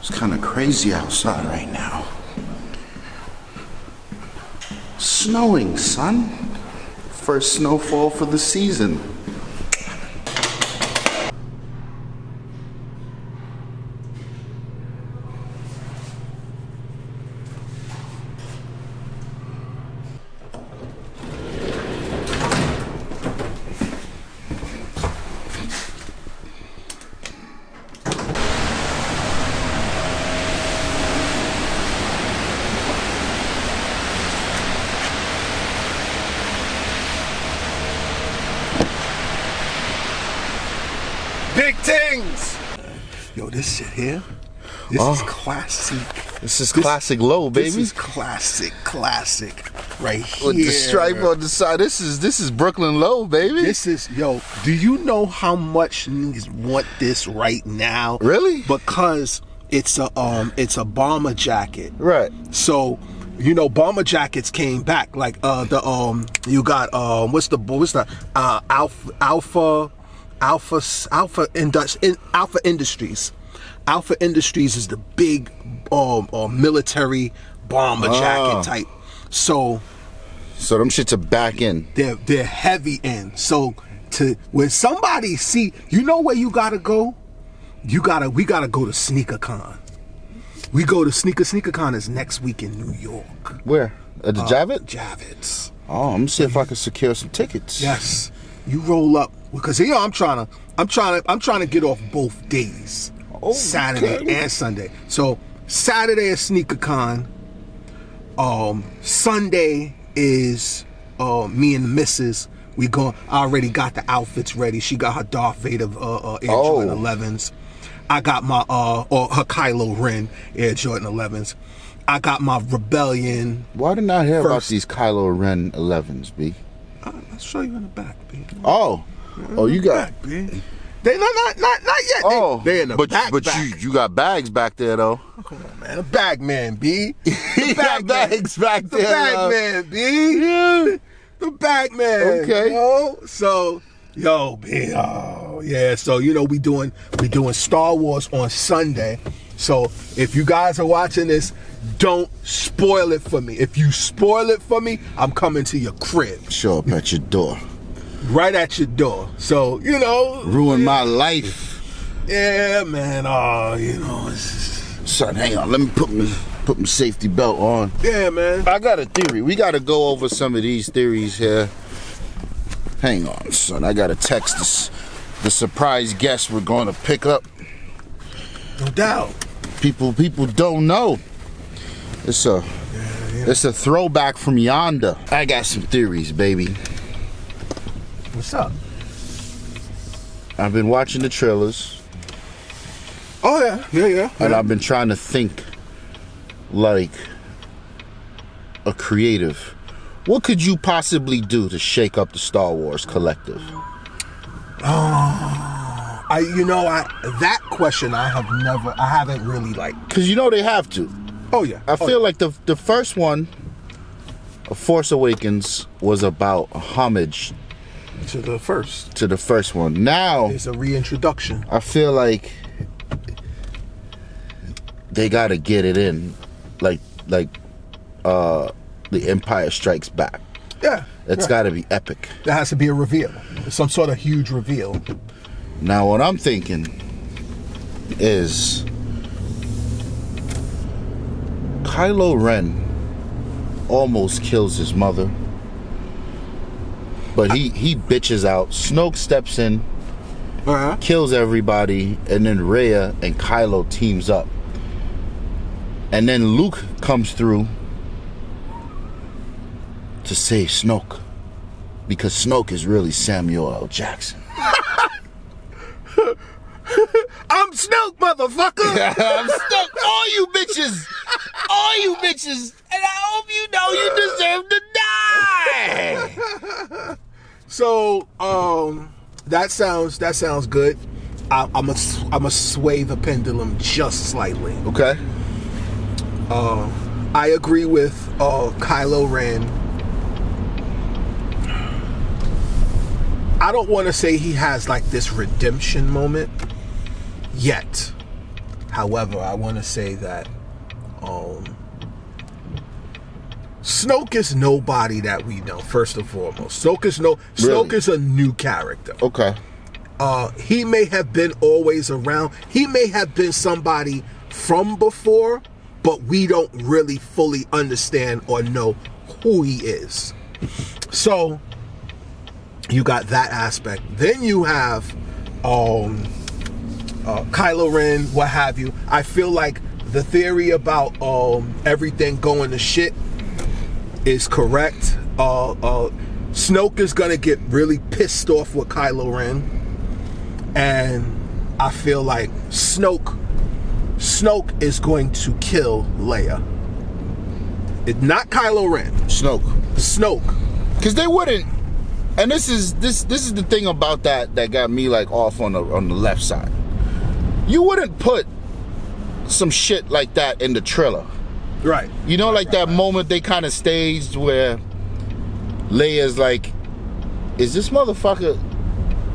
It's kind of crazy outside right now. Snowing, son. First snowfall for the season. Big things! Yo, this shit here, this is classic. This is classic low, baby. This is classic right here. With the stripe on the side. This is Brooklyn low, baby. This is, yo, do you know how much niggas want this right now? Really? Because it's a bomber jacket. Right. So, you know, bomber jackets came back. Like you got Alpha Industries. Alpha Industries is the big military bomber jacket type. So them shits are back in. They're heavy in. So when somebody see, you know where you gotta go? We gotta go to SneakerCon. We go to SneakerCon is next week in New York. Where? At the Javits? Javits. Oh, I'm gonna see if I can secure some tickets. Yes. You roll up because you know I'm trying to get off both days. Oh, Saturday okay. and Sunday. So Saturday is SneakerCon. Sunday is me and the missus. I already got the outfits ready. She got her Darth Vader Air Jordan 11s. I got my or her Kylo Ren Air Jordan 11s. I got my Rebellion. Why didn't I hear about these Kylo Ren 11s, B? I'll show you in the back, B. Oh, you got back, B. They not yet. Oh, they in the back. But you got bags back there though. Come on, man, a bag man, B. You got bags back there. The bag man, B. Yeah. The bag man. Okay. Yo. So, B. Oh, yeah. So we doing Star Wars on Sunday. So if you guys are watching this, don't spoil it for me. If you spoil it for me, I'm coming to your crib. Show up at your door. Right at your door. So, ruin my life. Yeah, man. Son, hang on. Let me put my safety belt on. Yeah, man. I got a theory. We got to go over some of these theories here. Hang on, son. I got to text the surprise guest we're going to pick up. No doubt. People don't know. It's a throwback from yonder. I got some theories, baby. What's up? I've been watching the trailers. Oh, yeah. And I've been trying to think like a creative. What could you possibly do to shake up the Star Wars collective? That question I haven't really like. Because they have to. Oh, yeah. I feel like the first one, A Force Awakens, was about homage to the first one. Now it's a reintroduction. I feel like they gotta get it in like The Empire Strikes Back. Yeah. It's gotta be epic. There has to be a reveal. Some sort of huge reveal. Now what I'm thinking is Kylo Ren almost kills his mother. But he bitches out. Snoke steps in, kills everybody, and then Rey and Kylo teams up. And then Luke comes through to save Snoke. Because Snoke is really Samuel L. Jackson. I'm Snoke, motherfucker! I'm Snoke. All you bitches. And I hope you know you deserve to die. So, that sounds good. I'm a sway the pendulum just slightly. Okay. I agree with Kylo Ren. I don't want to say he has like this redemption moment yet. However, I want to say that Snoke is nobody that we know. First and foremost, Snoke is a new character. Okay. He may have been always around. He may have been somebody from before, but we don't really fully understand or know who he is. So you got that aspect. Then you have Kylo Ren, what have you. I feel like the theory about everything going to shit is correct. Snoke is gonna get really pissed off with Kylo Ren, and I feel like Snoke is going to kill Leia. Not Kylo Ren. Snoke. Because they wouldn't. And this is the thing about that got me like off on the left side. You wouldn't put some shit like that in the trailer. Right. You know, like that moment they kind of staged where Leia's like, is this motherfucker?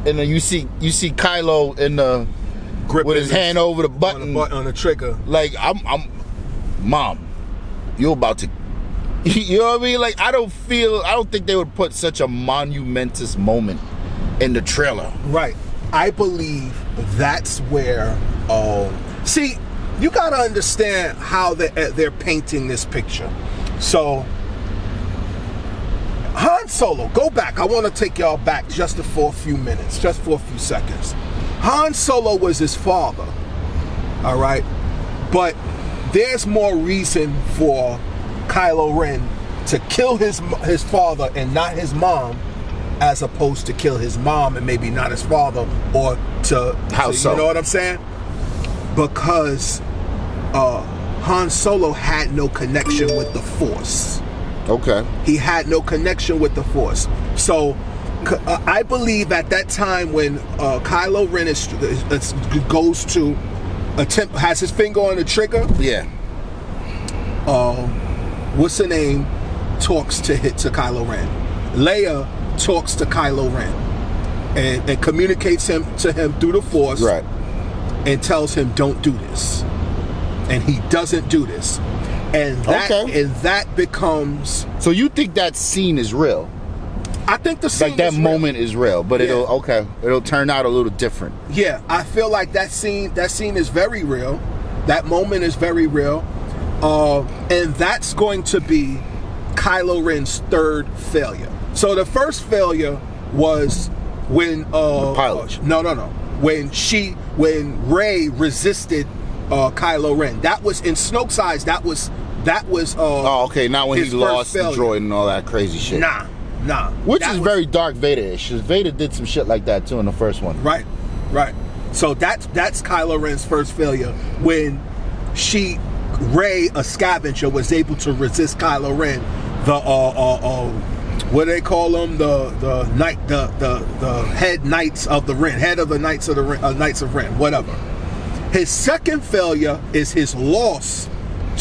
And then you see Kylo in the grip with his hand over the button on the trigger. Like I'm Mom, you're about to, you know what I mean? Like I don't think they would put such a monumentous moment in the trailer. Right. I believe that's where see, you gotta understand how they're painting this picture. So Han Solo, go back. I want to take y'all back just for a few minutes, just for a few seconds. Han Solo was his father, all right? But there's more reason for Kylo Ren to kill his father and not his mom, as opposed to kill his mom and maybe not his father, or to you know what I'm saying? Because Han Solo had no connection with the Force. Okay. He had no connection with the Force. So I believe at that time when Kylo Ren goes to attempt, has his finger on the trigger. Yeah. What's her name? Talks to Kylo Ren. Leia talks to Kylo Ren and communicates to him through the Force. Right. And tells him, don't do this. And he doesn't do this. And that becomes... So you think that scene is real? I think the scene like that is moment is real, but it'll turn out a little different. Yeah, I feel like that scene is very real. That moment is very real. And that's going to be Kylo Ren's third failure. So the first failure was when the pilot. No. When Rey resisted Kylo Ren. That was in Snoke's eyes. That was okay. Not when he lost the droid and all that crazy shit. Nah. Which is very Darth Vader-ish. Vader did some shit like that too in the first one. Right. So that's Kylo Ren's first failure, when Rey, a scavenger, was able to resist Kylo Ren. The what do they call them? The head knights of the Ren, head of the knights of the Knights of Ren, whatever. His second failure is his loss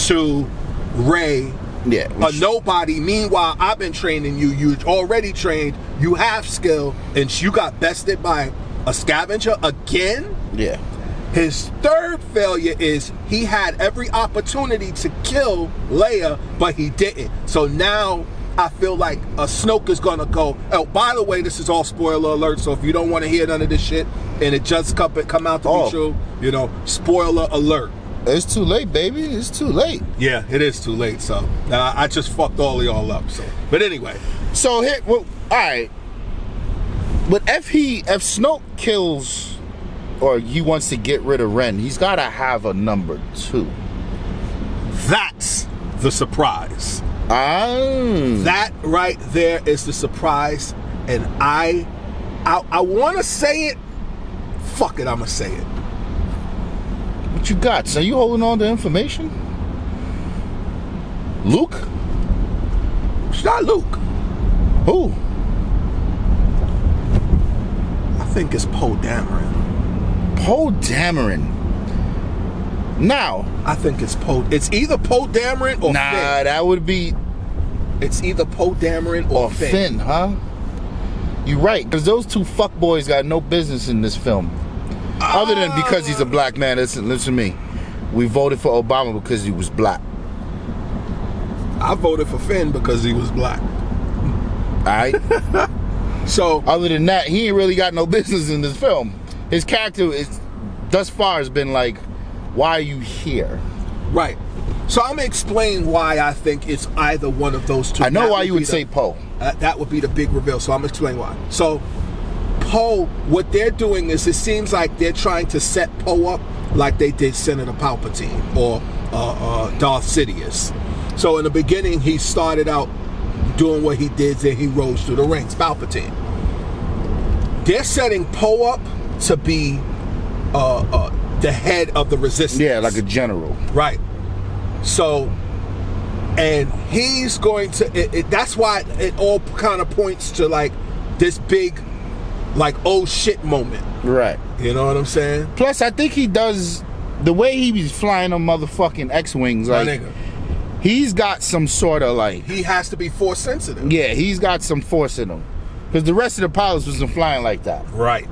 to Rey. Yeah, a nobody. Meanwhile, I've been training you. You're already trained. You have skill, and you got bested by a scavenger again. Yeah. His third failure is he had every opportunity to kill Leia, but he didn't. So now I feel like Snoke is gonna go. Oh, by the way, this is all spoiler alert. So if you don't want to hear none of this shit, and it just come out to be true, spoiler alert. It's too late, baby. It's too late. Yeah, it is too late. So I just fucked all of y'all up. So, but anyway. So here, all right. But if Snoke kills, or he wants to get rid of Ren, he's got to have a number 2. That's the surprise. That right there is the surprise, and I want to say it. Fuck it, I'ma say it. What you got? So you holding on to information? Luke? It's not Luke. Who? I think it's Poe Dameron. Poe Dameron. Now, I think it's Poe. It's either Poe Dameron or Finn. That would be. It's either Poe Dameron or Finn, huh? You're right, because those two fuckboys got no business in this film. Other than because he's a black man. Listen to me. we voted for Obama because he was black. I voted for Finn because he was black. All right. So other than that, he ain't really got no business in this film. His character is thus far has been like, why are you here? Right. So I'm gonna explain why I think it's either one of those two. I know why you would say Poe. That would be the big reveal. So I'm gonna explain why. So Poe, what they're doing is, it seems like they're trying to set Poe up like they did Senator Palpatine or Darth Sidious. So in the beginning, he started out doing what he did, then he rose through the ranks, Palpatine. They're setting Poe up to be the head of the resistance. Yeah, like a general. Right. So, and he's going to, that's why it all kind of points to like this big, like, oh shit moment. Right. You know what I'm saying? Plus, I think he does, the way he be flying them motherfucking X-Wings, like, nigga, he's got some sort of like, he has to be force sensitive. yeah, he's got some force in him. Because the rest of the pilots wasn't flying like that. Right.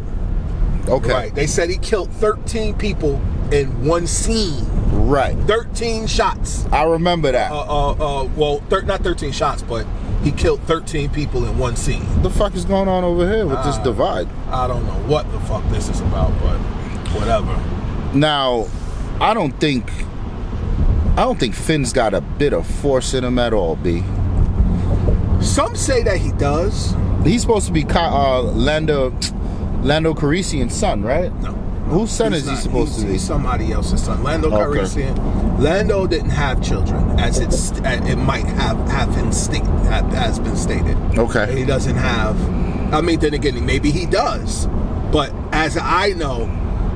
Okay. Right. They said he killed 13 people in one scene. Right. 13 shots. I remember that. Well, not 13 shots, but he killed 13 people in one scene. What the fuck is going on over here with this divide? I don't know what the fuck this is about, but whatever. Now, I don't think Finn's got a bit of force in him at all, B. Some say that he does. He's supposed to be Lando Calrissian's son, right? No. Whose son is he supposed to be? He's somebody else's son. Lando Calrissian. Lando didn't have children, as it might have been stated. Okay. He doesn't have. I mean, then again, maybe he does. But as I know,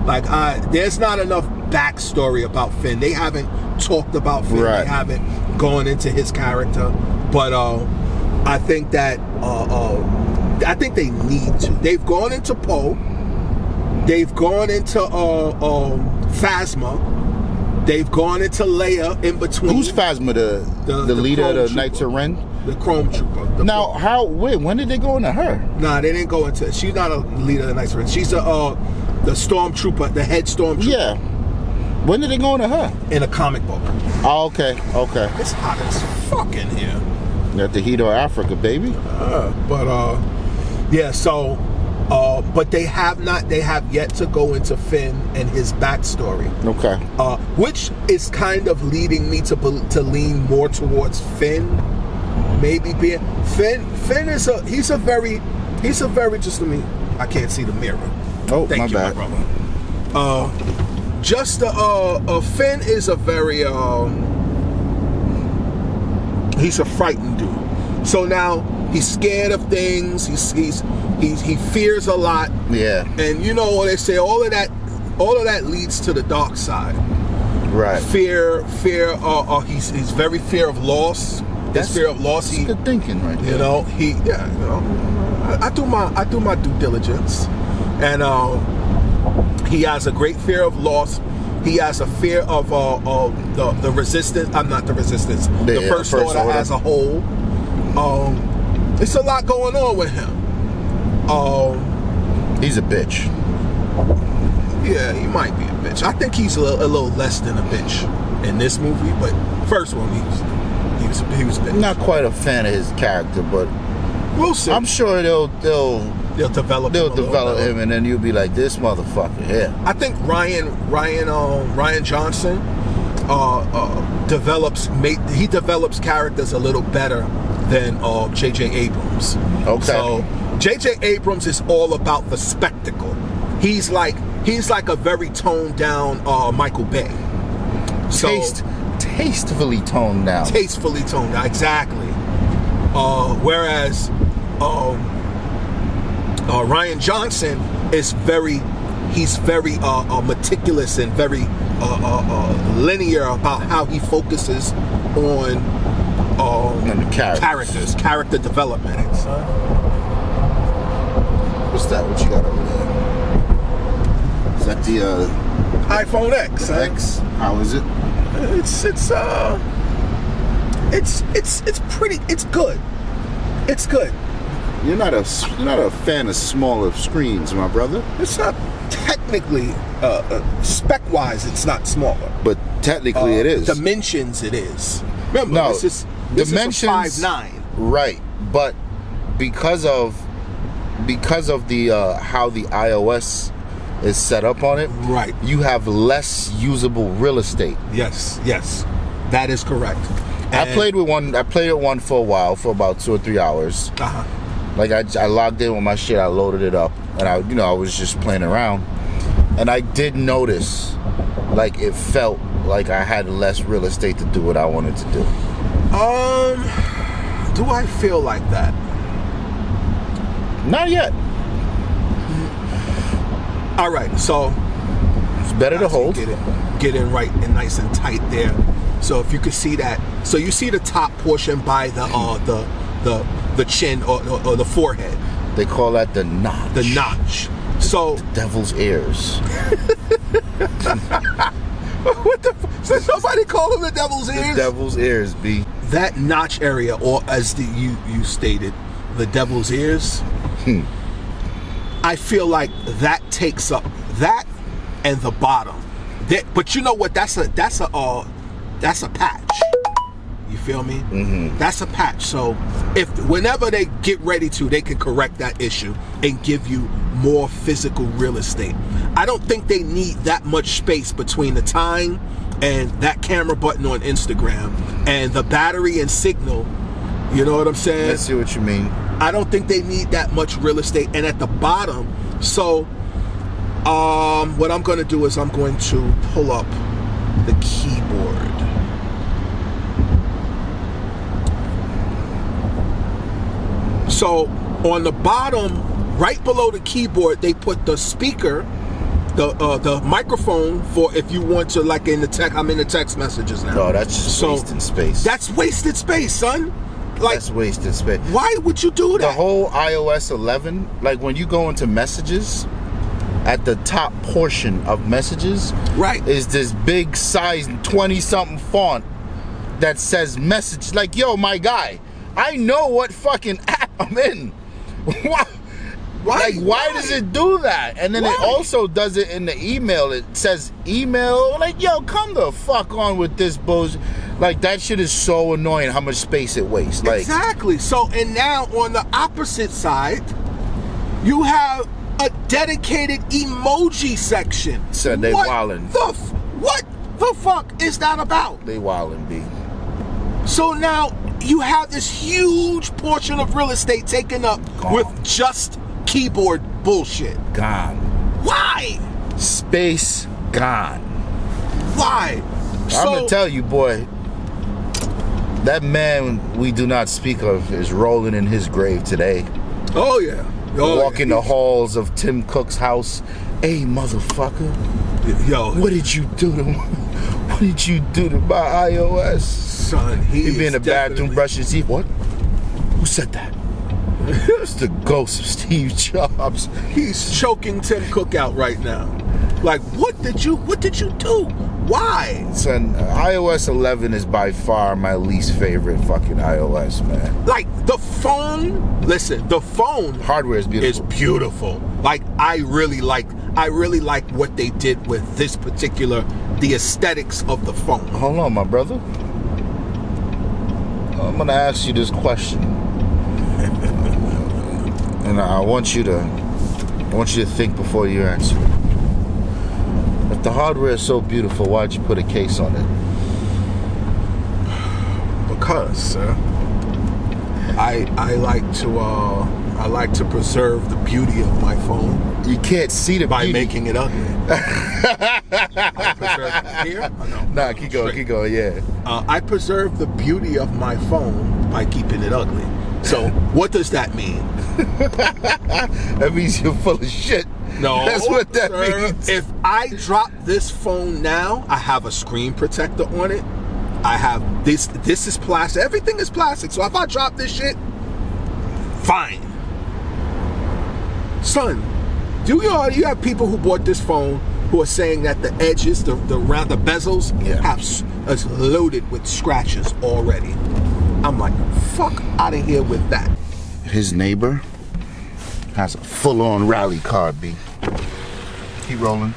like, there's not enough backstory about Finn. They haven't talked about Finn. Right. They haven't gone into his character. But I think that I think they need to. They've gone into Poe. They've gone into Phasma. They've gone into Leia in between. Who's Phasma, the leader of the Knights of Ren? The Chrome Trooper. Now, when did they go into her? Nah, they didn't go into. She's not a leader of the Knights of Ren. She's the Stormtrooper, the head Stormtrooper. Yeah. When did they go into her? In a comic book. Oh, okay. It's hot as fuck in here. At the heat of Africa, baby. Yeah, so, but they have yet to go into Finn and his backstory. Okay. Which is kind of leading me to lean more towards Finn. Maybe being Finn is he's a very just let me, I can't see the mirror. Oh, Thank you, bad. my brother. Finn is a very he's a frightened dude. So now he's scared of things. He fears a lot. Yeah. And you know what they say, all of that leads to the dark side. Right. Fear. He's very fear of loss. That's fear of loss. That's good thinking, right there. You know, I do my due diligence, and he has a great fear of loss. He has a fear of the resistance. I'm not the resistance. The First Order as a whole. It's a lot going on with him. He's a bitch. Yeah, he might be a bitch. I think he's a little less than a bitch in this movie, but first one he was a bitch. I'm not quite a fan of his character, but we'll see. I'm sure they'll develop him, and then you'll be like, this motherfucker here. I think Ryan Johnson develops characters a little better than J.J. Abrams. Okay. So J.J. Abrams is all about the spectacle. He's like a very toned down Michael Bay. So, tastefully toned down. Tastefully toned down, exactly. Whereas Ryan Johnson is very meticulous and very linear about how he focuses on the character development. What's that? What you got over there? Is that the iPhone X? X? How is it? It's pretty. It's good. It's good. You're not a fan of smaller screens, my brother. It's not technically spec-wise. It's not smaller, but Technically, it is. Dimensions, it is. Remember, No, this dimensions. is a 5'9". Right, but because of the how the iOS is set up on it, right, you have less usable real estate. Yes, that is correct. I played with one for a while, for about 2 or 3 hours. Like I logged in with my shit, I loaded it up, and I was just playing around, and I did notice, like, it felt like I had less real estate to do what I wanted to do. Do I feel like that? Not yet. All right, so it's better to hold. Get in right and nice and tight there. So if you could see that, so you see the top portion by the chin or the forehead. They call that the notch. The notch. So the devil's ears. What the? So somebody call them the devil's ears? The devil's ears, B. That notch area, or as you stated, the devil's ears. I feel like that takes up that and the bottom. But you know what? That's a patch. You feel me? Mm-hmm. That's a patch. So whenever they get ready to, they can correct that issue and give you more physical real estate. I don't think they need that much space between the time and that camera button on Instagram and the battery and signal. You know what I'm saying? Let's see what you mean. I don't think they need that much real estate. And at the bottom, so what I'm going to do is I'm going to pull up the keyboard. So on the bottom, right below the keyboard, they put the speaker, the microphone for if you want to, like in the text. I'm in the text messages now. No, that's just wasting space. That's wasted space, son. Like, that's wasted space. Why would you do that? The whole iOS 11, like when you go into messages, at the top portion of messages, right, is this big size 20-something font that says message. Like, yo, my guy, I know what fucking app I'm in. Why does it do that? And then it also does it in the email. It says email. Like, yo, come the fuck on with this bullshit. Like, that shit is so annoying how much space it wastes. Like, exactly. So, and now on the opposite side, you have a dedicated emoji section. So they wildin'. What the fuck is that about? They wildin', B. So now you have this huge portion of real estate taken up with just keyboard bullshit. Gone. Why? Space gone. Why? I'm gonna tell you, boy, that man we do not speak of is rolling in his grave today. Oh yeah. Walking the halls of Tim Cook's house. Hey, motherfucker. Yo, what did you do to What did you do to my iOS? Son, he be in the bathroom brushing his teeth. What? Who said that? It's the ghost of Steve Jobs. He's choking Tim Cook out right now. Like, what did you do? Why? Son, iOS 11 is by far my least favorite fucking iOS, man. Like, the phone, listen, the phone hardware is beautiful. It's beautiful. Like, I really like what they did with this particular, the aesthetics of the phone. Hold on, my brother. I'm gonna ask you this question. And I want you to think before you answer. If the hardware is so beautiful, why'd you put a case on it? Because, sir, I like to preserve the beauty of my phone. You can't see the by beauty. Making it ugly. I preserve here? Nah, keep going, yeah. I preserve the beauty of my phone by keeping it ugly. So, what does that mean? That means you're full of shit. No, that's what that means. If I drop this phone now, I have a screen protector on it. I have this is plastic. Everything is plastic. So if I drop this shit, fine. Son, you have people who bought this phone who are saying that the edges, the bezels, is loaded with scratches already. I'm like, fuck out of here with that. His neighbor has a full-on rally car, B. Keep rolling.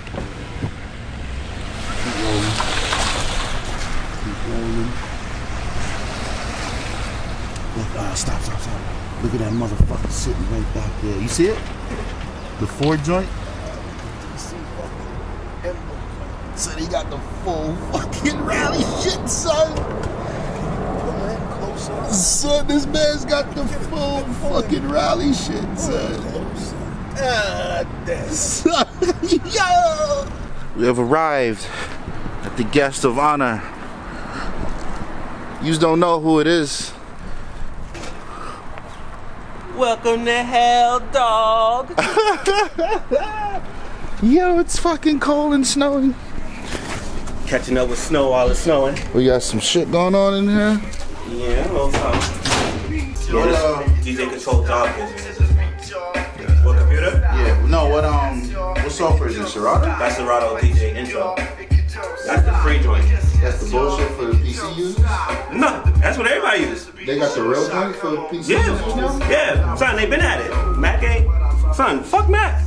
Look, stop. Look at that motherfucker sitting right back there. You see it? The Ford joint? Son, he got the full fucking rally shit, son. Son, this man's got the full fucking rally shit, son. Son, yo! We have arrived at the guest of honor. You don't know who it is. Welcome to hell, dog. Yo, it's fucking cold and snowing. Catching up with snow while it's snowing. We got some shit going on in here. Yeah, a little something. DJ control job business. What computer? Yeah, no, what software is this, Serato? That's Serato DJ intro. That's the free joint. That's the bullshit for the PC users? No, that's what everybody uses. They got the real joint for the PC users now? Yeah, son, they been at it. Mac ain't, son, fuck Mac.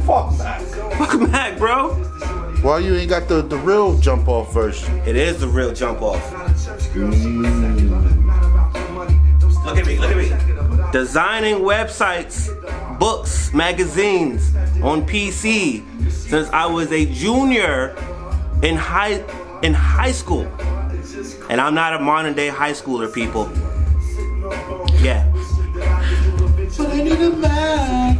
Fuck Mac. Fuck Mac, bro. Why you ain't got the real jump off version? It is the real jump off. Look at me. Designing websites, books, magazines on PC since I was a junior in high school. And I'm not a modern day high schooler, people. Yeah. But I need a Mac.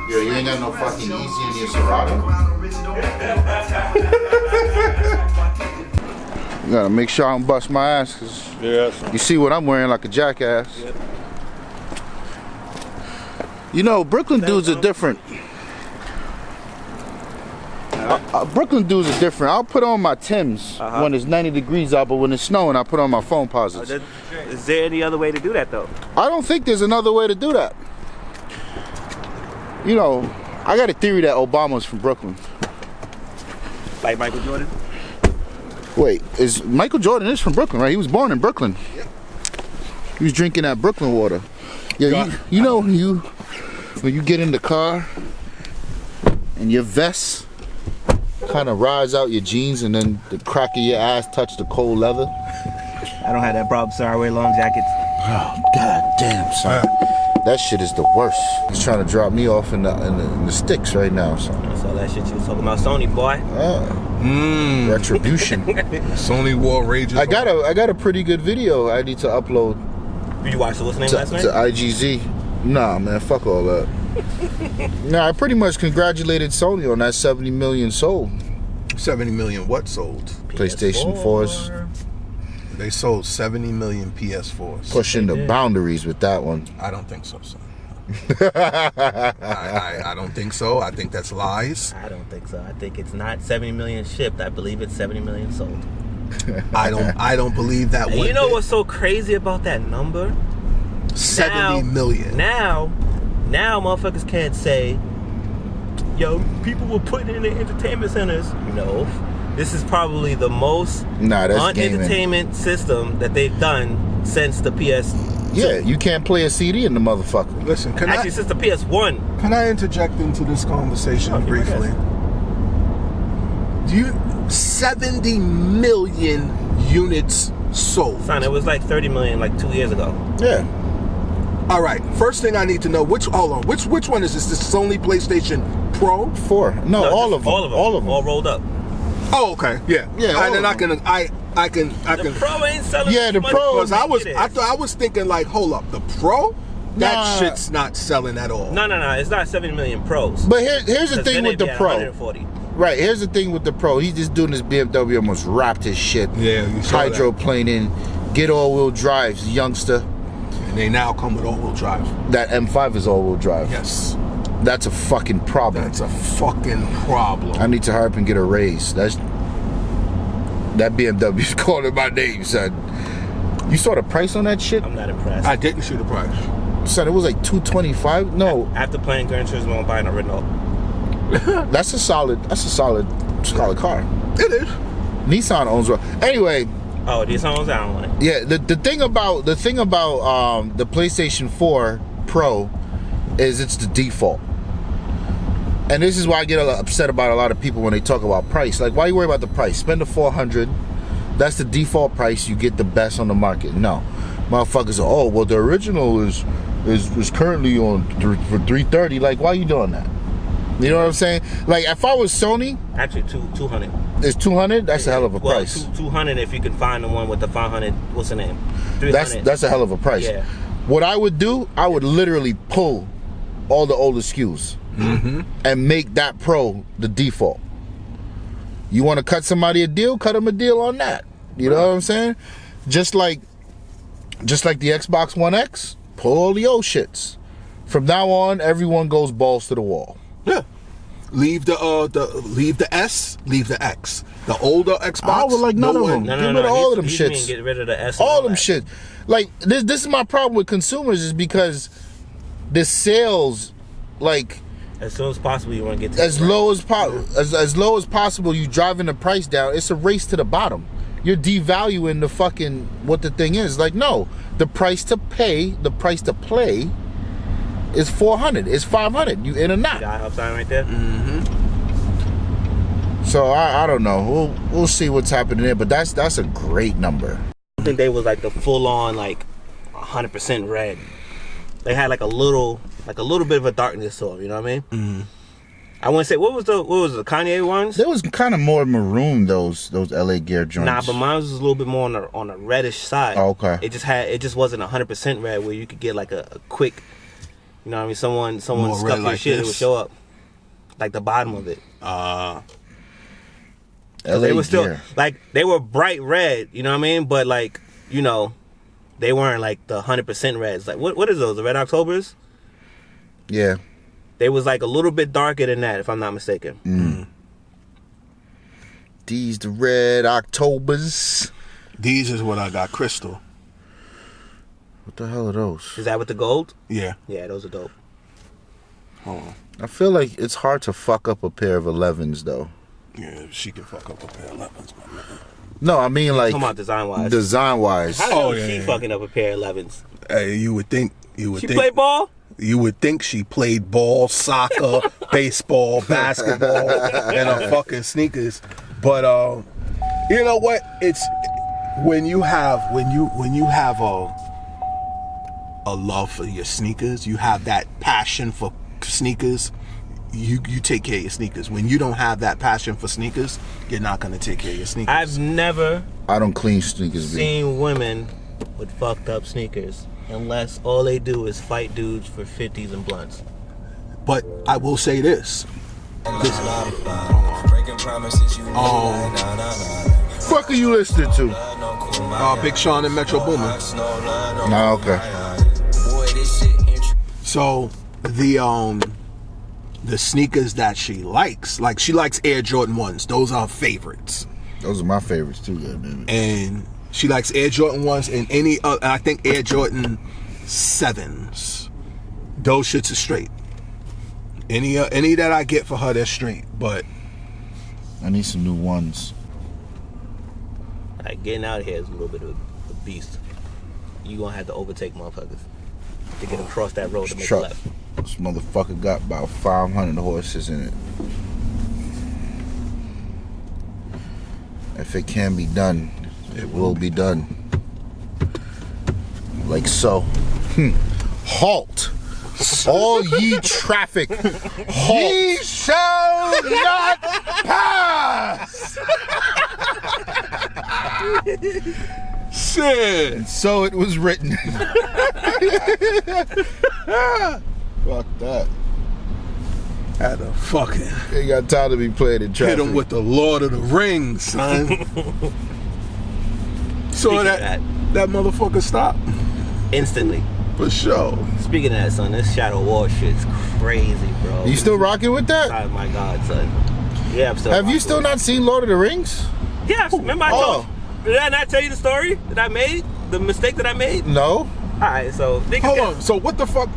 Yo, you ain't got no fucking easy in your Serato? You gotta make sure I don't bust my ass, cause you see what I'm wearing, like a jackass. Yep. You know, Brooklyn dudes are different. Brooklyn dudes are different. I'll put on my Timbs when it's 90 degrees out, but when it's snowing, I put on my phone posits. Is there any other way to do that, though? I don't think there's another way to do that. You know, I got a theory that Obama's from Brooklyn. Like Michael Jordan? Wait, Michael Jordan is from Brooklyn, right? He was born in Brooklyn. He was drinking that Brooklyn water. Yeah, you know when you get in the car and your vest kind of rides out your jeans and then the crack of your ass touch the cold leather. I don't have that problem, sir. I wear long jackets. Oh, god damn, son. That shit is the worst. He's trying to drop me off in the sticks right now, son. I saw that shit you was talking about Sony, boy. Retribution. Sony War rages. I got a pretty good video I need to upload. Did you watch the what's name last night? To IGZ. Nah, man, fuck all that. Nah, I pretty much congratulated Sony on that 70 million sold. 70 million what sold? PlayStation 4s. They sold 70 million PS4s. Pushing the boundaries with that one. I don't think so, son. I don't think so. I think that's lies. I don't think so. I think it's not 70 million shipped. I believe it's 70 million sold. I don't believe that one. You know what's so crazy about that number? 70 million. Now motherfuckers can't say, yo, people were putting it in the entertainment centers. No. This is probably the most entertainment system that they've done since the PS. Yeah, you can't play a CD in the motherfucker. Listen, since the PS1. Can I interject into this conversation briefly? 70 million units sold. Son, it was like 30 million like 2 years ago. Yeah. All right. First thing I need to know, which one is this? This Sony PlayStation Pro? 4. No, all of them. All of them. All rolled up. Oh, okay. Yeah. Yeah. And then I can. The Pro ain't selling. Yeah, the Pro. I was thinking like, hold up, the Pro? That shit's not selling at all. No. It's not 70 million Pros. But here's the thing with the Pro. 140. Right, here's the thing with the Pro. He's just doing this BMW, almost wrapped his shit. Yeah, you saw hydroplaning, get all-wheel drives, youngster. And they now come with all-wheel drive. That M5 is all-wheel drive. Yes. That's a fucking problem. That's a fucking problem. I need to hurry up and get a raise. That BMW's calling my name, son. You saw the price on that shit? I'm not impressed. I didn't see the price. Son, it was like $225. No. After playing Gran Turismo and buying a Renault. That's a solid car. It is. Nissan owns one. Anyway. Oh, Nissan owns. I don't want it. Yeah, the thing about the PlayStation 4 Pro is it's the default. And this is why I get upset about a lot of people when they talk about price. Like, why you worry about the price? Spend the $400. That's the default price. You get the best on the market. No, motherfuckers are, oh, well, the original is currently on for $330. Like, why are you doing that? You know what I'm saying? Like, if I was Sony, actually 200. It's 200. That's a hell of a price. 200 if you can find the one with the 500. What's the name? 300. That's a hell of a price. Yeah. What I would do, I would literally pull all the older SKUs and make that Pro the default. You want to cut somebody a deal? Cut them a deal on that. You know what I'm saying? Just like the Xbox One X, pull all the old shits. From now on, everyone goes balls to the wall. Yeah. Leave the S, leave the X. The older Xbox. I would like none of them. No. Get rid of all of them shits. Get rid of the S. All them shit. Like this is my problem with consumers, is because the sales, like, as soon as possible you want to get to as low as possible. You driving the price down. It's a race to the bottom. You're devaluing the fucking what the thing is. Like, no, the price to pay, the price to play is $400. It's $500. You in or not? Got up sign right there. So I don't know. We'll see what's happening there. But that's a great number. I think they was like the full on like 100% red. They had like a little bit of a darkness to them. You know what I mean? I wouldn't say what was the Kanye ones? There was kind of more maroon those LA Gear joints. Nah, but mine was a little bit more on the reddish side. Oh, okay. It just wasn't 100% red where you could get like a quick, you know what I mean? Someone scuffed your like shit, this? it would show up, like the bottom of it. They were still like they were bright red, you know what I mean? But like, you know, they weren't like the 100% reds. Like what is those? The Red Octobers? Yeah. They was like a little bit darker than that, if I'm not mistaken. These the Red Octobers. These is what I got, crystal. What the hell are those? Is that with the gold? Yeah. Yeah, those are dope. Hold on. I feel like it's hard to fuck up a pair of 11s though. Yeah, she can fuck up a pair of 11s, my man. No, I mean like Talking about design wise. Design wise. How is she fucking up a pair of 11s? Hey, you would think. She play ball? You would think she played ball, soccer, baseball, basketball, and her fucking sneakers. But you know what? It's when you have a love for your sneakers, you have that passion for sneakers. You take care of your sneakers. When you don't have that passion for sneakers, you're not gonna take care of your sneakers. I've never I don't clean sneakers. seen women with fucked up sneakers unless all they do is fight dudes for 50s and blunts. But I will say this. Fuck are you listening to? Big Sean and Metro Boomin. Nah, okay. So the sneakers that she likes, like she likes Air Jordan 1s. Those are her favorites. Those are my favorites too, man. And she likes Air Jordan 1s and any I think Air Jordan 7s. Those shits are straight. Any that I get for her, they're straight. But I need some new ones. Like getting out of here is a little bit of a beast. You gonna have to overtake motherfuckers to get across that road to make a Truck. left. This motherfucker got about 500 horses in it. If it can be done, it will be done. Like so. Halt. All ye traffic. Halt. Ye shall not pass. shit. And so it was written. Fuck that. Had to fucking Ain't got time to be playing in traffic. hit him with the Lord of the Rings, son. So that motherfucker stopped. Instantly. For sure. Speaking of that, son, this Shadow War shit's crazy, bro. You still rocking with that? Oh my god, son. Yeah, I'm still. Have you still not seen Lord of the Rings? Yeah, remember I told you. Did I not tell you the story that I made? The mistake that I made? No. Alright, so hold on. So what the fuck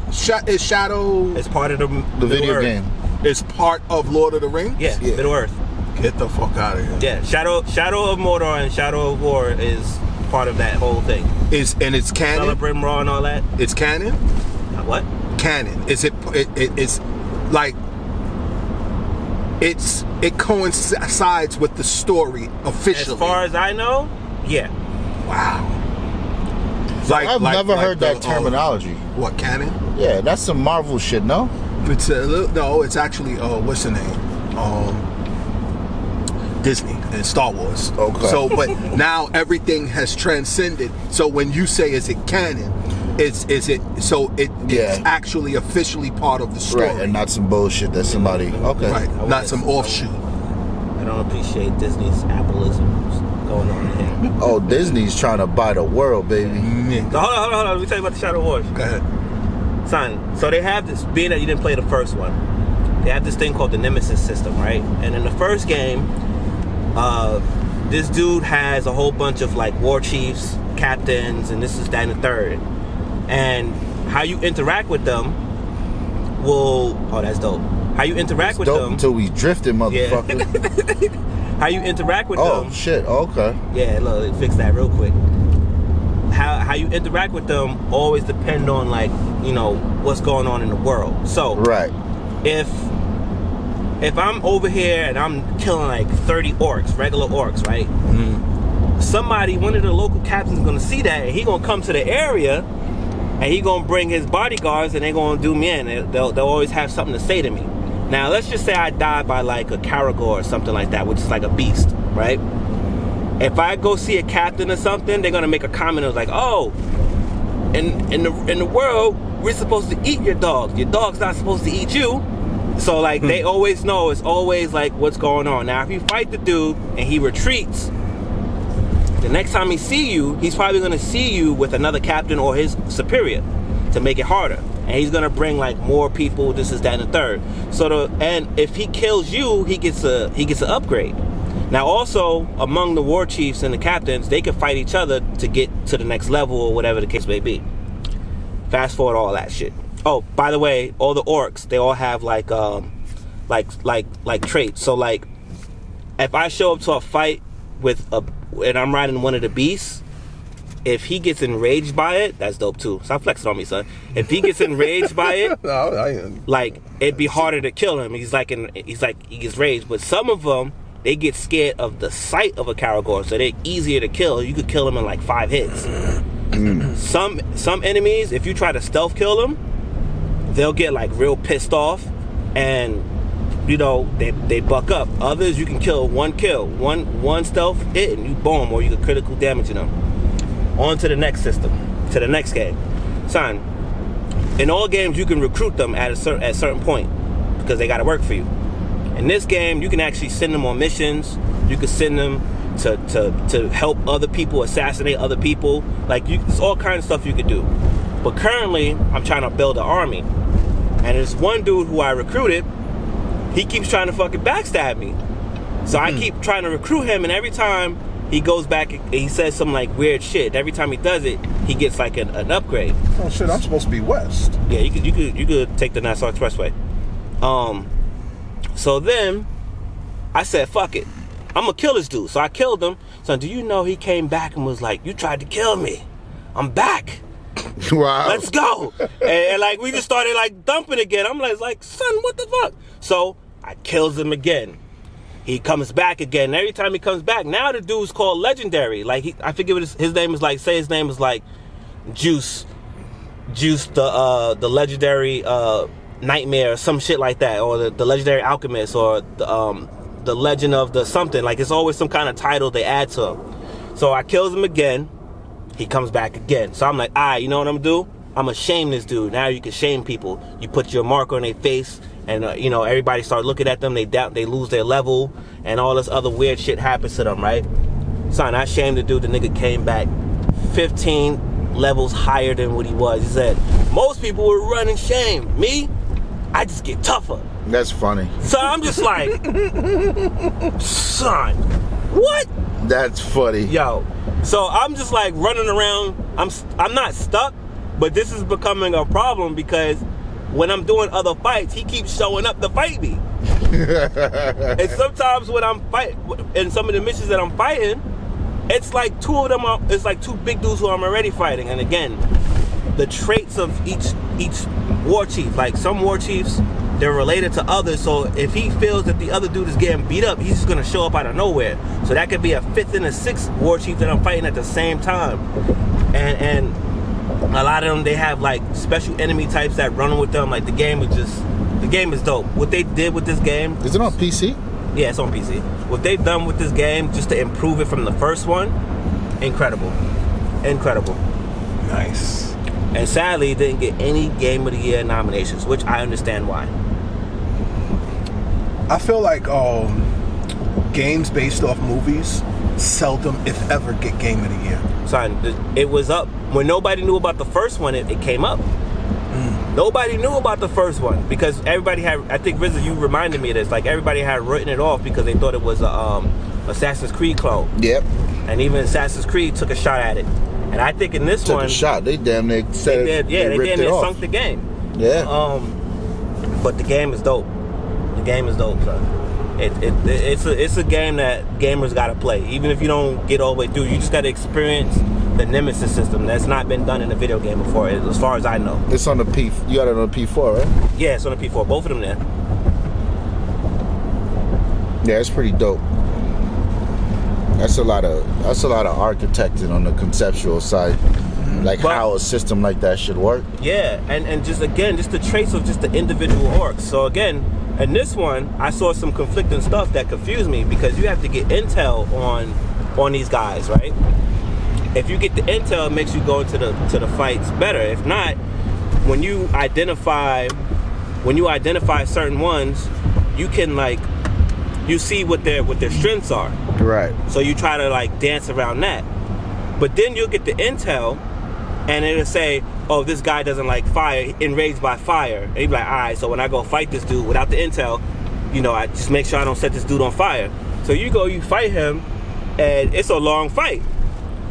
is Shadow? It's part of the video Earth. game. It's part of Lord of the Rings? Yeah, Middle Earth. Get the fuck out of here. Yeah, Shadow of Mordor and Shadow of War is part of that whole thing. It's canon? Celebrating Raw and all that. It's canon? What? Canon. Is it's like it coincides with the story officially. As far as I know, yeah. Wow. I've never heard that terminology. What, canon? Yeah, that's some Marvel shit, no? It's no, it's actually what's the name? Disney and Star Wars. Okay. So, but now everything has transcended. So when you say is it canon, it's actually officially part of the story, right? And not some bullshit that somebody. Okay. Right. Not some offshoot. I don't appreciate Disney's Appleisms going on here. Oh, Disney's trying to buy the world, baby. So hold on. Let me tell you about the Shadow Wars. Go ahead. Son, so they have this, being that you didn't play the first one, they have this thing called the Nemesis system, right? And in the first game, this dude has a whole bunch of like war chiefs, captains, and this is that and the third. And how you interact with them that's dope. How you interact with them until we drifted, motherfucker. Yeah. How you interact with them. Oh shit, okay. Yeah, look, fix that real quick. How you interact with them always depend on like, what's going on in the world. So right. If I'm over here and I'm killing like 30 orcs, regular orcs, right? Mm-hmm. One of the local captains is gonna see that, and he gonna come to the area, and he gonna bring his bodyguards, and they gonna do me in. They'll always have something to say to me. Now, let's just say I die by like a Karagor or something like that, which is like a beast, right? If I go see a captain or something, they're gonna make a comment of like, oh, in the world, we're supposed to eat your dog. Your dog's not supposed to eat you. So like they always know, it's always like what's going on. Now if you fight the dude and he retreats, the next time he see you, he's probably gonna see you with another captain or his superior to make it harder. And he's gonna bring like more people, this is that and the third. And if he kills you, he gets an upgrade. Now also among the war chiefs and the captains, they can fight each other to get to the next level or whatever the case may be. Fast forward all that shit. Oh, by the way, all the orcs, they all have like traits. So like, if I show up to a fight and I'm riding one of the beasts, if he gets enraged by it, that's dope too. Stop flexing on me, son. If he gets enraged by it, like it'd be harder to kill him. He gets raged. But some of them, they get scared of the sight of a Karagor, so they're easier to kill. You could kill them in like 5 hits. Some enemies, if you try to stealth kill them, they'll get like real pissed off, and they buck up. Others you can kill one stealth hit and you boom, or you can critical damage them. On to the next system, to the next game. Son, in all games you can recruit them at a certain point because they got to work for you. In this game you can actually send them on missions. You can send them to help other people, assassinate other people. Like there's all kinds of stuff you could do. But currently I'm trying to build an army. And there's one dude who I recruited, he keeps trying to fucking backstab me. So I keep trying to recruit him, and every time he goes back and he says some like weird shit. Every time he does it, he gets like an upgrade. Oh shit, I'm supposed to be west. Yeah, you could take the Nassau Expressway. So then I said, fuck it, I'm gonna kill this dude. So I killed him. So do you know he came back and was like, you tried to kill me, I'm back. Wow. Let's go. And like we just started like dumping again. I'm like, son, what the fuck? So I kills him again. He comes back again. And every time he comes back, now the dude's called legendary. Like I forget what his name is like. Say his name is like Juice the legendary nightmare or some shit like that, or the legendary alchemist, or the legend of the something. Like it's always some kind of title they add to him. So I kills him again. He comes back again. So I'm like, you know what I'm gonna do? I'm gonna shame this dude. Now you can shame people. You put your mark on their face, and everybody start looking at them. They lose their level, and all this other weird shit happens to them, right? Son, I shamed the dude. The nigga came back 15 levels higher than what he was. He said, most people would run and shame. Me, I just get tougher. That's funny. So I'm just like, son, what? That's funny. Yo. So I'm just like running around. I'm not stuck, but this is becoming a problem because when I'm doing other fights, he keeps showing up to fight me. And sometimes when I'm fighting, in some of the missions that I'm fighting, it's like it's like 2 big dudes who I'm already fighting. And again, the traits of each war chief, like some war chiefs they're related to others. So if he feels that the other dude is getting beat up, he's just gonna show up out of nowhere. So that could be a 5th and a 6th war chief that I'm fighting at the same time. And a lot of them, they have like special enemy types that run with them. Like the game is dope. What they did with this game. Is it on PC? Yeah, it's on PC. What they've done with this game, just to improve it from the first one, incredible. Nice. And sadly, it didn't get any Game of the Year nominations, which I understand why. I feel like games based off movies seldom, if ever, get Game of the Year. Son, it was up when nobody knew about the first one. It came up. Nobody knew about the first one because everybody had. I think RZA, you reminded me of this. Like everybody had written it off because they thought it was a Assassin's Creed clone. Yep. And even Assassin's Creed took a shot at it. And I think in this Took one, a shot. They damn near said they damn near sunk the game. Yeah. But the game is dope. The game is dope, son. It's a game that gamers gotta play. Even if you don't get all the way through, you just gotta experience the Nemesis system that's not been done in a video game before, as far as I know. It's on the P. You got it on the P4, right? Yeah, it's on the P4. Both of them there. Yeah, it's pretty dope. That's a lot of architecting on the conceptual side, like But- how a system like that should work. Yeah, and just again, just the traits of just the individual orcs. So again, in this one, I saw some conflicting stuff that confused me because you have to get intel on these guys, right? If you get the intel, it makes you go into the fights better. If not, when you identify certain ones, you can like you see what their strengths are. Right. So you try to like dance around that. But then you'll get the intel and it'll say, oh, this guy doesn't like fire, enraged by fire. And you'll be like, all right, so when I go fight this dude without the intel, I just make sure I don't set this dude on fire. So you fight him and it's a long fight.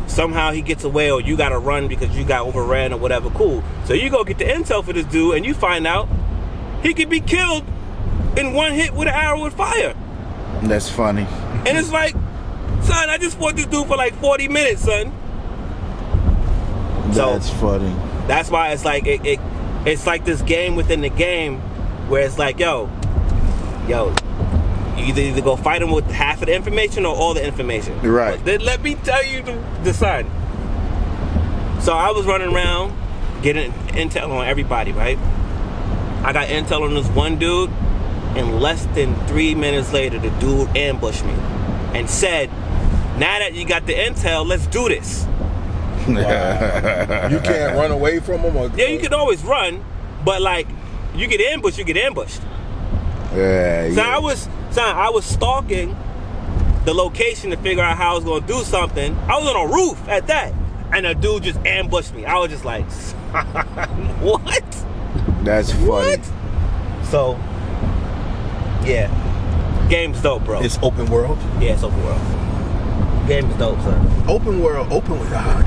Somehow he gets away or you gotta run because you got overran or whatever, cool. So you go get the intel for this dude and you find out he could be killed in one hit with an arrow with fire. That's funny. And it's like, son, I just fought this dude for like 40 minutes, son. That's funny. That's why it's like it's like this game within the game where it's like, yo, you either go fight him with half of the information or all the information. Right. But then let me tell you the son. So I was running around getting intel on everybody, right? I got intel on this one dude, and less than 3 minutes later, the dude ambushed me and said, now that you got the intel, let's do this. Wow. You can't run away from them? Or, Yeah, you can always run, but like, you get ambushed, you get ambushed. Yeah. So I was stalking the location to figure out how I was gonna do something. I was on a roof at that, and a dude just ambushed me. I was just like, what? That's funny. What? So, yeah, game's dope, bro. It's open world. Yeah, it's open world. Game is dope, son. Open world.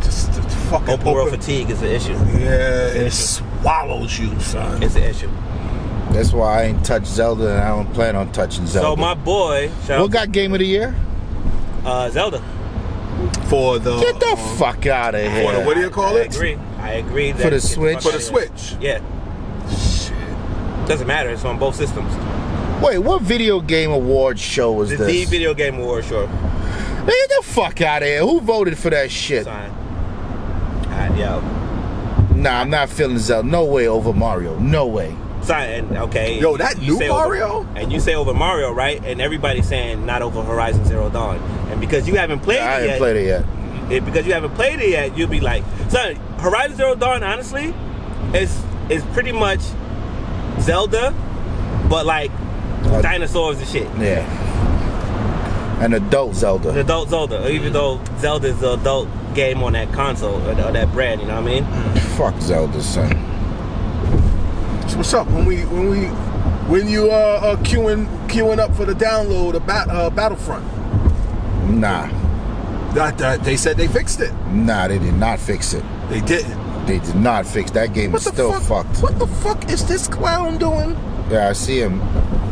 Just fucking Open world fatigue is an issue. Yeah, it swallows you, son. It's an issue. That's why I ain't touched Zelda, and I don't plan on touching Zelda. So my boy, what got Game of the Year? Zelda. For the Get the fuck out of here. for the, what do you call I it? agree. For the Switch? For the Switch. Yeah. Doesn't matter. It's on both systems. Wait, what video game award show was The this? Video Game Award show. Get the fuck out of here. Who voted for that shit? Son. Yo. Nah, I'm not feeling Zelda. No way over Mario. No way. Son, and okay. Yo, that you new say Mario? And you say over Mario, right? And everybody's saying not over Horizon Zero Dawn. And because you haven't played I it haven't yet. played it yet. Because you haven't played it yet, you'll be like, son, Horizon Zero Dawn, honestly, is pretty much Zelda, but like dinosaurs and shit. Yeah. An adult Zelda. The adult Zelda, even though Zelda is the adult game on that console or that brand, you know what I mean? Fuck Zelda, son. So what's up when you queuing up for the download of Battlefront? Nah. That they said they fixed it. Nah, they did not fix it. They didn't. They did not fix that game. Is still fucked. What the fuck is this clown doing? Yeah, I see him.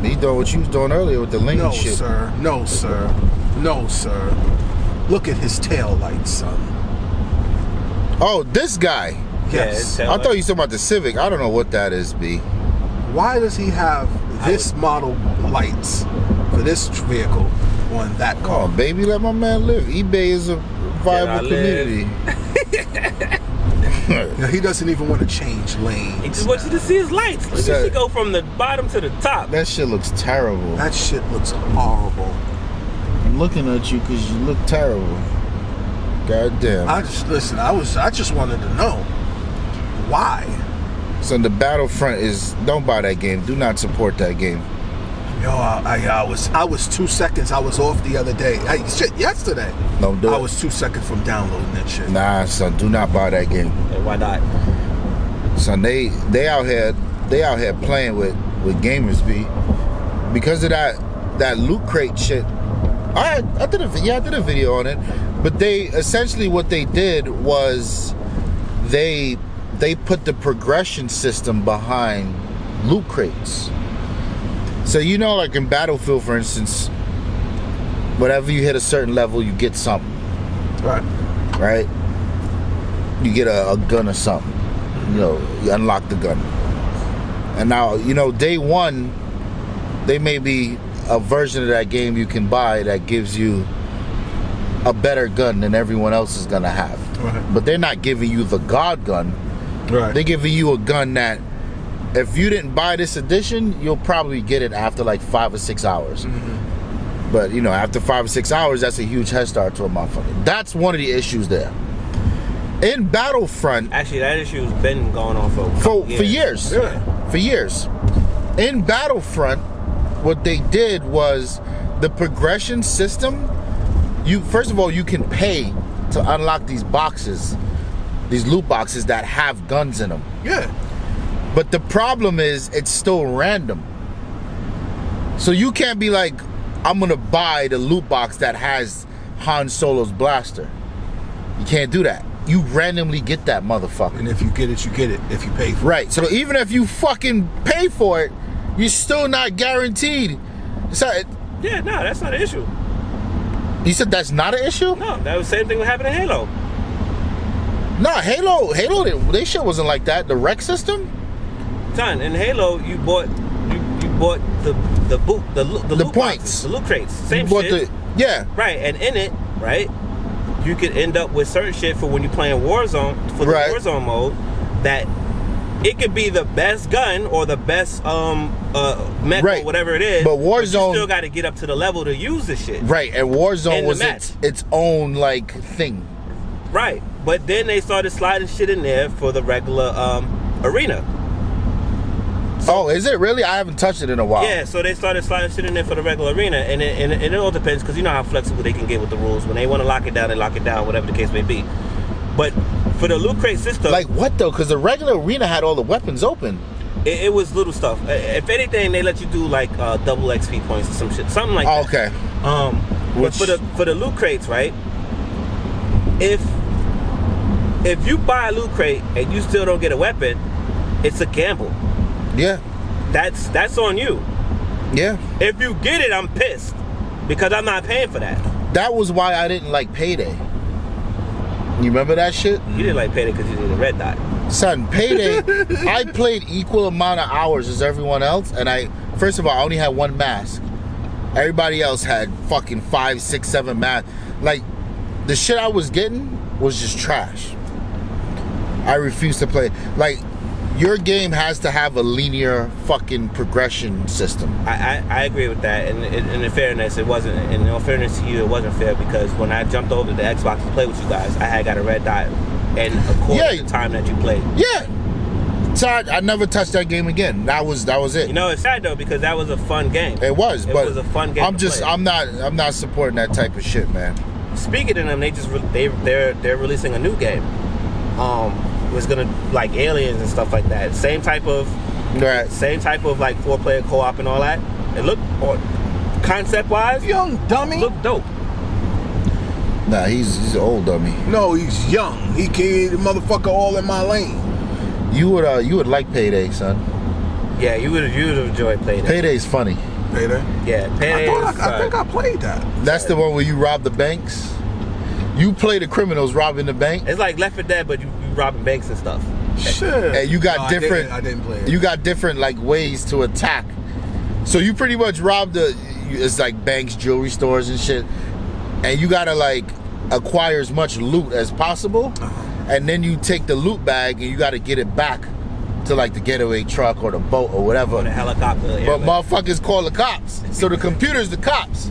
He doing what you was doing earlier with the link No, and shit. sir. No, sir. No, sir. Look at his tail lights, son. Oh, this guy. Yes. Yeah, I thought you were talking about the Civic. I don't know what that is, B. why does he have this model lights for this vehicle on that car? Oh, baby, let my man live. eBay is a viable community. He doesn't even want to change lanes. He just wants you to see his lights. Look at you go from the bottom to the top. That shit looks terrible. That shit looks horrible. I'm looking at you because you look terrible. God damn. I just wanted to know why. So the Battlefront is, don't buy that game. Do not support that game. Yo, I was 2 seconds. I was off the other day. Yesterday. Don't do it. I was 2 seconds from downloading that shit. Nah, son, do not buy that game. And why not? Son, they out here playing with gamers, B. Because of that loot crate shit. I did a video on it. But they essentially what they did was they put the progression system behind loot crates. So you know, like in Battlefield, for instance, whatever you hit a certain level, you get something. Right? You get a gun or something. You know, you unlock the gun. And now, you know, day one, they may be a version of that game you can buy that gives you a better gun than everyone else is gonna have. Right. But they're not giving you the God gun. Right. They're giving you a gun that if you didn't buy this edition, you'll probably get it after like 5 or 6 hours. Mm-hmm. But you know, after 5 or 6 hours, that's a huge head start to a motherfucker. That's one of the issues there. In Battlefront, actually, that issue's been going on for years. Yeah. For years. In Battlefront, what they did was the progression system. First of all, you can pay to unlock these boxes, these loot boxes that have guns in them. Yeah. But the problem is, it's still random. So you can't be like, I'm gonna buy the loot box that has Han Solo's blaster. You can't do that. You randomly get that motherfucker. And if you get it, you get it. If you pay for it. Right. So even if you fucking pay for it, you're still not guaranteed. So yeah, no, that's not an issue. You said that's not an issue? No, that was the same thing that happened in Halo. Nah, Halo, they shit wasn't like that. The rec system? Son, in Halo, you bought the loot points, boxes, the loot crates, same you shit. Yeah. Right, and in it, right, you could end up with certain shit for when you're playing Warzone, for the Warzone mode, that it could be the best gun or the best mech or whatever it is. But Warzone, you still got to get up to the level to use this shit. Right, and Warzone was its own like thing. Right, but then they started sliding shit in there for the regular arena. So, is it really? I haven't touched it in a while. Yeah, so they started sliding shit in there for the regular arena, and it all depends, because you know how flexible they can get with the rules. When they want to lock it down, they lock it down, whatever the case may be. But for the loot crate system, like what though? Because the regular arena had all the weapons open. It was little stuff. If anything, they let you do like double XP points or some shit, something like that. Okay. But for the loot crates, right? If you buy a loot crate and you still don't get a weapon, it's a gamble. Yeah. That's on you. Yeah. If you get it, I'm pissed because I'm not paying for that. That was why I didn't like Payday. You remember that shit? You didn't like Payday because you did a red dot. Son, Payday, I played equal amount of hours as everyone else, and first of all, I only had one mask. Everybody else had fucking 5, 6, 7 masks. Like, the shit I was getting was just trash. I refuse to play. Like, your game has to have a linear fucking progression system. I agree with that, and in fairness, it wasn't. In all fairness to you, it wasn't fair because when I jumped over to the Xbox to play with you guys, I had got a red dot, and according to the time that you played. Yeah. So I never touched that game again. That was it. You know, it's sad though because that was a fun game. It was, but it was a fun game. I'm not supporting that type of shit, man. Speaking of them, they're releasing a new game. Was gonna like aliens and stuff like that. Same type of like 4-player co-op and all that. It looked, concept wise, young dummy, look dope. Nah, he's an old dummy. No, he's young. He can't motherfucker all in my lane. You would like Payday, son. Yeah, you would enjoy Payday. Payday's funny. Payday? Yeah, Payday. I think I played that. That's the one where you rob the banks. You play the criminals robbing the bank. It's like Left 4 Dead, but you robbing banks and stuff. Shit. And you got different. I didn't play it. You got different like ways to attack. So you pretty much rob it's like banks, jewelry stores and shit, and you gotta like acquire as much loot as possible, and then you take the loot bag and you gotta get it back to like the getaway truck or the boat or whatever. Or the helicopter. But motherfuckers call the cops. So the computer's the cops.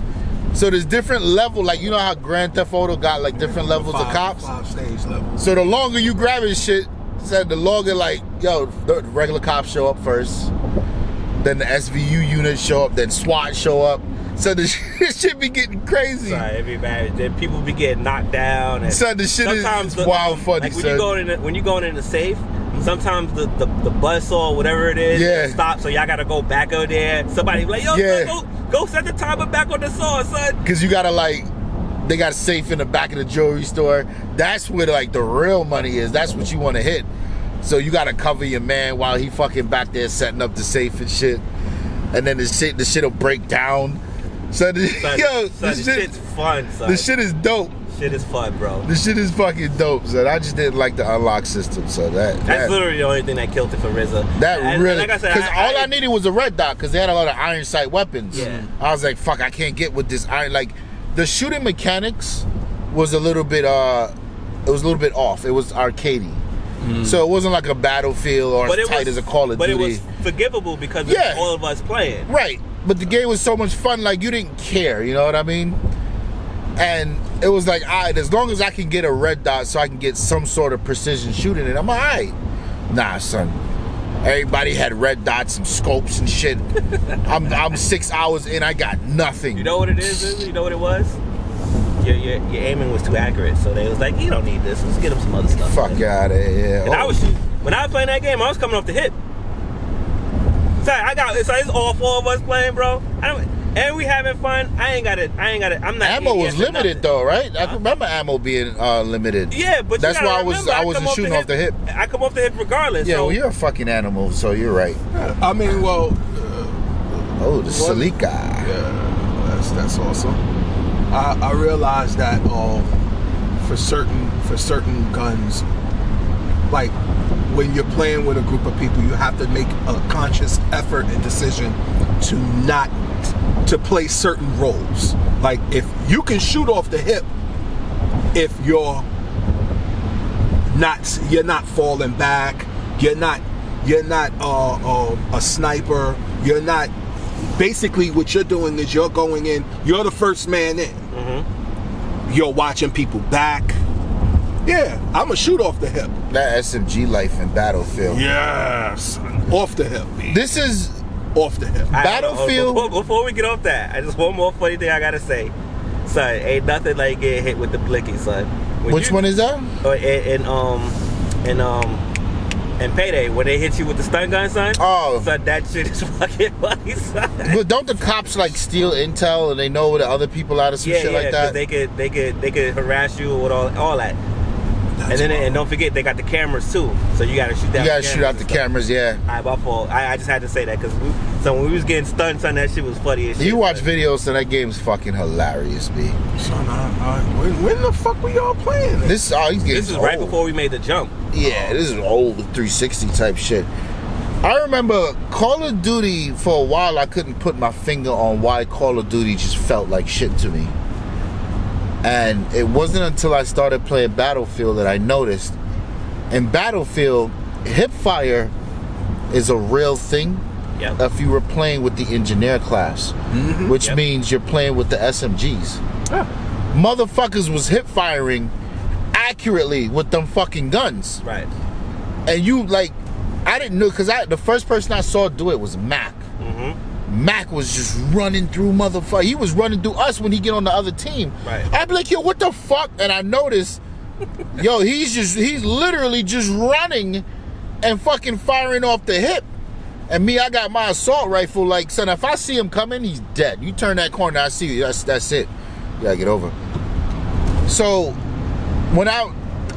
So there's different level, like you know how Grand Theft Auto got like different levels of cops? 5 stage levels. So the longer you grabbing shit, said the longer like, yo, the regular cops show up first. Then the SVU units show up, then SWAT show up. So the shit be getting crazy. Sorry, everybody. Then people be getting knocked down. And son, the shit is wild funny, like son. when you going in the safe, sometimes the bus or whatever it is stops, so y'all gotta go back over there. Somebody be like, yo, son, go set the timer back on the saw, son. Because you gotta like, they got a safe in the back of the jewelry store. That's where like the real money is. That's what you want to hit. So you gotta cover your man while he fucking back there setting up the safe and shit. And then the shit'll break down. So this shit's fun, son. The shit is dope. Shit is fun, bro. The shit is fucking dope, son. I just didn't like the unlock system, so that's literally the only thing that killed it for RZA. That really, like I said, because all I needed was a red dot, because they had a lot of iron sight weapons. Yeah. I was like, fuck, I can't get with this iron. Like the shooting mechanics was a little bit off. It was arcadey. So it wasn't like a Battlefield or as tight as a Call of Duty. But it was forgivable because of all of us playing. Right. But the game was so much fun, like you didn't care, you know what I mean? And it was like, all right, as long as I can get a red dot so I can get some sort of precision shooting it, I'm all right. Nah, son. Everybody had red dots and scopes and shit. I'm 6 hours in, I got nothing. You know what it is? You know what it was? Your aiming was too accurate, so they was like, you don't need this. Let's get him some other stuff. Fuck out of here. And when I was playing that game, I was coming off the hip. So it's all 4 of us playing, bro. And we having fun. I ain't got it. I'm not. Ammo was limited though, right? I can remember ammo being limited. Yeah, but that's why I wasn't shooting off the hip. I come off the hip regardless. Yeah, well, you're a fucking animal, so you're right. I mean, well. The Salika. Yeah, that's awesome. I realized that for certain guns, like when you're playing with a group of people, you have to make a conscious effort and decision to not to play certain roles. Like if you can shoot off the hip, if you're not falling back, you're not a sniper, you're not. Basically, what you're doing is you're going in. You're the first man in. Mm-hmm. You're watching people back. Yeah, I'm a shoot off the hip. That SMG life in Battlefield. Yes, off the hip. This is off the hip. Battlefield. Before we get off that, I just one more funny thing I gotta say. Son, ain't nothing like getting hit with the blicky, son. Which one is that? And Payday, when they hit you with the stun gun, son. Oh, son, that shit is fucking funny, son. But don't the cops like steal intel and they know where the other people are or some shit like that? They could harass you with all that. And don't forget they got the cameras too, so you gotta shoot that. You gotta shoot out the cameras, yeah. My fault. I just had to say that because when we was getting stunned, son, that shit was funny as shit. You watch videos, so that game's fucking hilarious, B. Son, when the fuck we all playing this? This is right before we made the jump. Yeah, this is old 360 type shit. I remember Call of Duty for a while. I couldn't put my finger on why Call of Duty just felt like shit to me. And it wasn't until I started playing Battlefield that I noticed. In Battlefield, hip fire is a real thing. Yep. If you were playing with the engineer class, which means you're playing with the SMGs. Motherfuckers was hip firing accurately with them fucking guns. Right. And you like, I didn't know, because the first person I saw do it was Mac. Mac was just running through motherfucker. He was running through us when he get on the other team. Right. I'd be like, yo, what the fuck? And I noticed, yo, he's literally just running and fucking firing off the hip. And me, I got my assault rifle. Like, son, if I see him coming, he's dead. You turn that corner, I see you. That's it. You gotta get over. So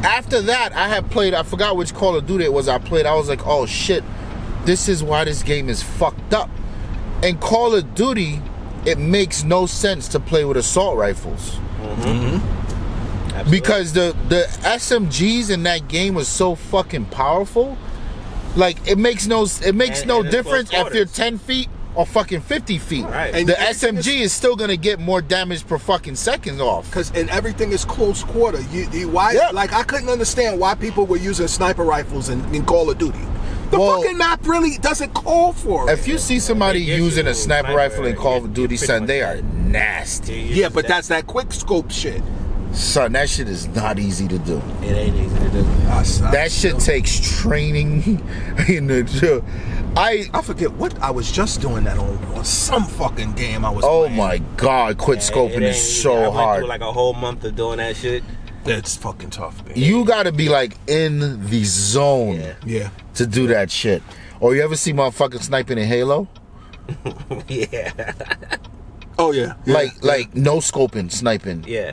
after that, I had played. I forgot which Call of Duty it was. I played. I was like, oh shit, this is why this game is fucked up. In Call of Duty, it makes no sense to play with assault rifles. Absolutely. Because the SMGs in that game was so fucking powerful. Like it makes no And it's difference close if you're quarters. 10 feet or fucking 50 feet. Right. And The everything SMG is still gonna get more damage per fucking second off. Because and everything is close quarter. Why? Yeah. Like I couldn't understand why people were using sniper rifles in Call of Duty. The Well, fucking map really doesn't call for it. If you see somebody They get using you a sniper sniper, rifle in Call you of Duty, pretty son, much they got are it. nasty. yeah, but that's that quick scope shit. Son, that shit is not easy to do. It ain't easy to do. That shit takes training in the. I forget what I was just doing that on some fucking game I was Oh playing. my god, quit It scoping ain't is easy. I so went hard. through like a whole month of doing that shit. It's fucking tough, man. You gotta be like in the zone Yeah. Yeah. to do that shit. Or you ever see motherfuckers sniping in Halo? Yeah. Oh yeah. Like no scoping, sniping. Yeah.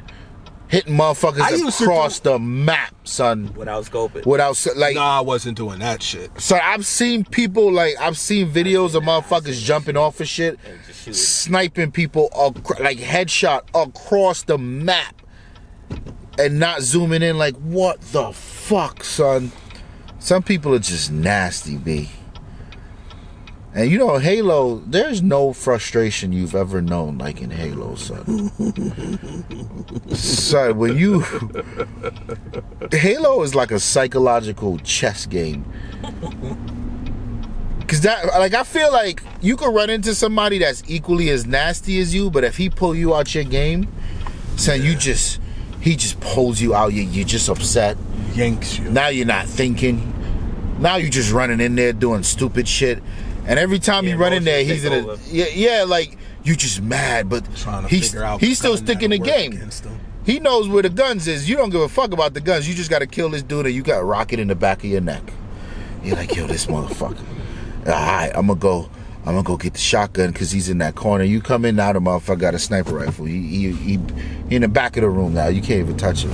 Hitting motherfuckers I used to across the map, son. Without scoping. Without like Nah, I wasn't doing that shit. so I've seen people I've seen videos of motherfuckers jumping off of shit, And just shooting. sniping people like headshot across the map and not zooming in. Like, what the fuck, son? Some people are just nasty, B. And you know, Halo, there's no frustration you've ever known like in Halo, son. Son, when you Halo is like a psychological chess game. Cause that, like, I feel like you could run into somebody that's equally as nasty as you, but if he pull you out your game, son, he just pulls you out. You're just upset. Yanks you. Now you're not thinking. Now you're just running in there doing stupid shit. And every time Yeah, you run in there, emotions he's in take a over. yeah, like you just mad, but Trying to he's figure out still coming sticking the down to work game. against them. He knows where the guns is. You don't give a fuck about the guns. You just got to kill this dude, and you got a rocket in the back of your neck. You're like, yo, this motherfucker. All right, I'm gonna go get the shotgun because he's in that corner. You come in now, the motherfucker got a sniper rifle. He in the back of the room now. You can't even touch him.